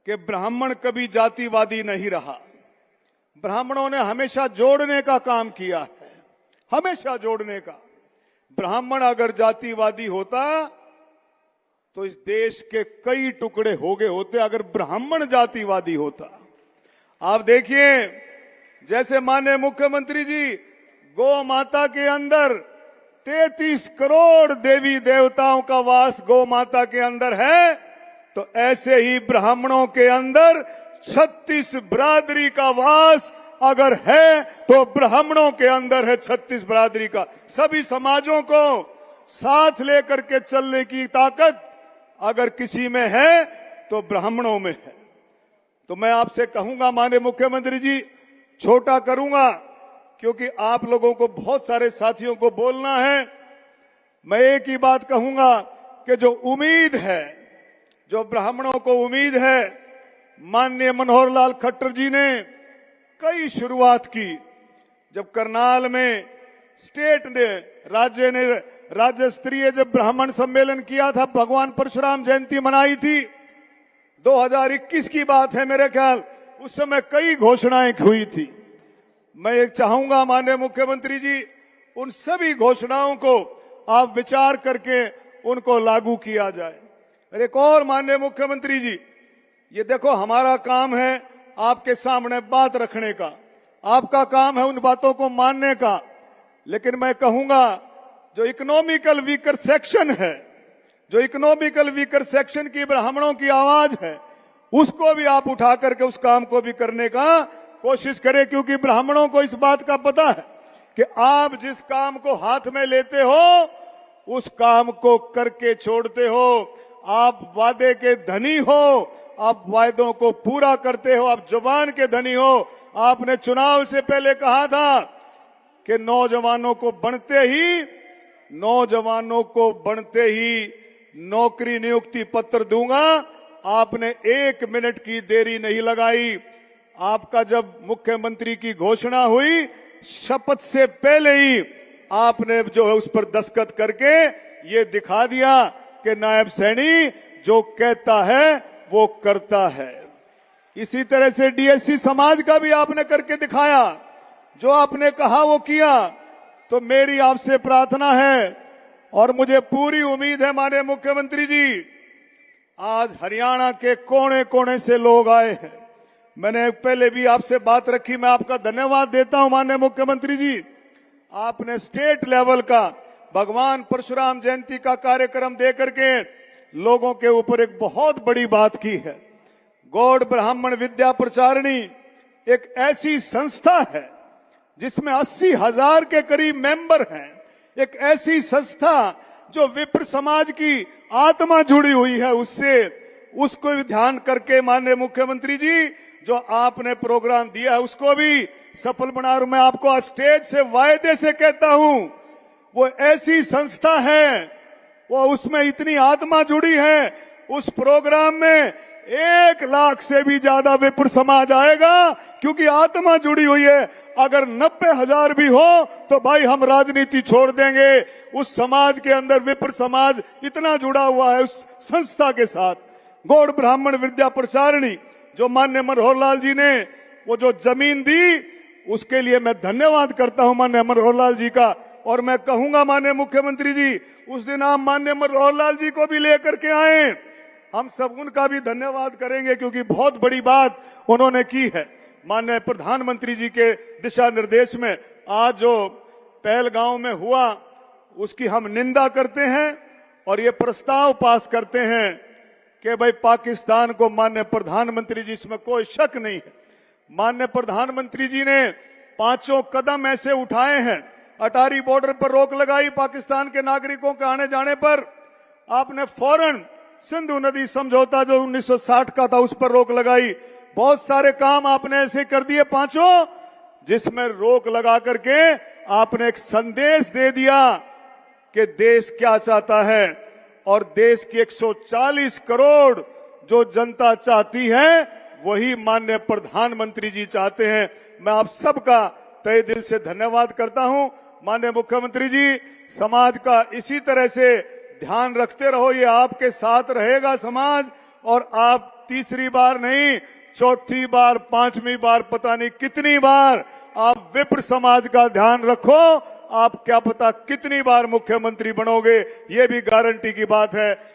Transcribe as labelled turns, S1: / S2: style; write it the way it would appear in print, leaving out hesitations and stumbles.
S1: कि ब्राह्मण कभी जातिवादी नहीं रहा। ब्राह्मणों ने हमेशा जोड़ने का काम किया है, हमेशा जोड़ने का। ब्राह्मण अगर जातिवादी होता तो इस देश के कई टुकड़े हो गए होते, अगर ब्राह्मण जातिवादी होता। आप देखिए, जैसे माननीय मुख्यमंत्री जी गौ माता के अंदर 33 करोड़ देवी देवताओं का वास गौ माता के अंदर है, तो ऐसे ही ब्राह्मणों के अंदर 36 बिरादरी का वास अगर है तो ब्राह्मणों के अंदर है 36 बिरादरी का। सभी समाजों को साथ लेकर के चलने की ताकत अगर किसी में है तो ब्राह्मणों में है। तो मैं आपसे कहूंगा माननीय मुख्यमंत्री जी, छोटा करूंगा क्योंकि आप लोगों को, बहुत सारे साथियों को बोलना है। मैं एक ही बात कहूंगा कि जो उम्मीद है, जो ब्राह्मणों को उम्मीद है, माननीय मनोहर लाल खट्टर जी ने कई शुरुआत की। जब करनाल में स्टेट ने, राज्य ने राज्य स्तरीय जब ब्राह्मण सम्मेलन किया था, भगवान परशुराम जयंती मनाई थी, 2021 की बात है मेरे ख्याल, उस समय कई घोषणाएं हुई थी। मैं एक चाहूंगा माननीय मुख्यमंत्री जी, उन सभी घोषणाओं को आप विचार करके उनको लागू किया जाए। एक और माननीय मुख्यमंत्री जी, ये देखो हमारा काम है आपके सामने बात रखने का, आपका काम है उन बातों को मानने का, लेकिन मैं कहूंगा जो इकोनॉमिकल वीकर सेक्शन है, जो इकोनॉमिकल वीकर सेक्शन की ब्राह्मणों की आवाज है, उसको भी आप उठा करके उस काम को भी करने का कोशिश करें, क्योंकि ब्राह्मणों को इस बात का पता है कि आप जिस काम को हाथ में लेते हो उस काम को करके छोड़ते हो। आप वादे के धनी हो, आप वायदों को पूरा करते हो, आप जुबान के धनी हो। आपने चुनाव से पहले कहा था कि नौजवानों को बनते ही नौकरी नियुक्ति पत्र दूंगा। आपने 1 मिनट की देरी नहीं लगाई। आपका जब मुख्यमंत्री की घोषणा हुई, शपथ से पहले ही आपने जो है उस पर दस्तखत करके ये दिखा दिया कि नायब सैनी जो कहता है वो करता है। इसी तरह से डीएससी समाज का भी आपने करके दिखाया, जो आपने कहा वो किया। तो मेरी आपसे प्रार्थना है और मुझे पूरी उम्मीद है माननीय मुख्यमंत्री जी, आज हरियाणा के कोने कोने से लोग आए हैं। मैंने पहले भी आपसे बात रखी, मैं आपका धन्यवाद देता हूं माननीय मुख्यमंत्री जी। आपने स्टेट लेवल का भगवान परशुराम जयंती का कार्यक्रम दे करके लोगों के ऊपर एक बहुत बड़ी बात की है। गौड़ ब्राह्मण विद्या प्रचारिणी एक ऐसी संस्था है जिसमें 80,000 के करीब मेंबर हैं। एक ऐसी संस्था जो विप्र समाज की आत्मा जुड़ी हुई है, उसको भी ध्यान करके माननीय मुख्यमंत्री जी जो आपने प्रोग्राम दिया है उसको भी सफल बना। मैं आपको स्टेज से वायदे से कहता हूं, वो ऐसी संस्था है, वो उसमें इतनी आत्मा जुड़ी है, उस प्रोग्राम में 1 लाख से भी ज्यादा विप्र समाज आएगा, क्योंकि आत्मा जुड़ी हुई है। अगर 90,000 भी हो तो भाई हम राजनीति छोड़ देंगे। उस समाज के अंदर विप्र समाज इतना जुड़ा हुआ है उस संस्था के साथ। गौड़ ब्राह्मण विद्या प्रचारिणी जो माननीय मनोहर लाल जी ने वो जो जमीन दी, उसके लिए मैं धन्यवाद करता हूं माननीय मनोहर लाल जी का। और मैं कहूंगा माननीय मुख्यमंत्री जी, उस दिन आप माननीय मनोहर लाल जी को भी लेकर के आए, हम सब उनका भी धन्यवाद करेंगे, क्योंकि बहुत बड़ी बात उन्होंने की है। माननीय प्रधानमंत्री जी के दिशा निर्देश में आज जो पहलगांव में हुआ उसकी हम निंदा करते हैं और ये प्रस्ताव पास करते हैं कि भाई पाकिस्तान को माननीय प्रधानमंत्री जी, इसमें कोई शक नहीं है, माननीय प्रधानमंत्री जी ने 5 कदम ऐसे उठाए हैं। अटारी बॉर्डर पर रोक लगाई पाकिस्तान के नागरिकों के आने जाने पर। आपने फौरन सिंधु नदी समझौता जो 1960 का था उस पर रोक लगाई। बहुत सारे काम आपने ऐसे कर दिए 5, जिसमें रोक लगा करके आपने एक संदेश दे दिया कि देश क्या चाहता है, और देश की 140 करोड़ जो जनता चाहती है वही माननीय प्रधानमंत्री जी चाहते हैं। मैं आप सबका तहे दिल से धन्यवाद करता हूं। माननीय मुख्यमंत्री जी, समाज का इसी तरह से ध्यान रखते रहो, ये आपके साथ रहेगा समाज, और आप तीसरी बार नहीं, चौथी बार, पांचवी बार, पता नहीं कितनी बार आप विप्र समाज का ध्यान रखो, आप क्या पता कितनी बार मुख्यमंत्री बनोगे, ये भी गारंटी की बात है।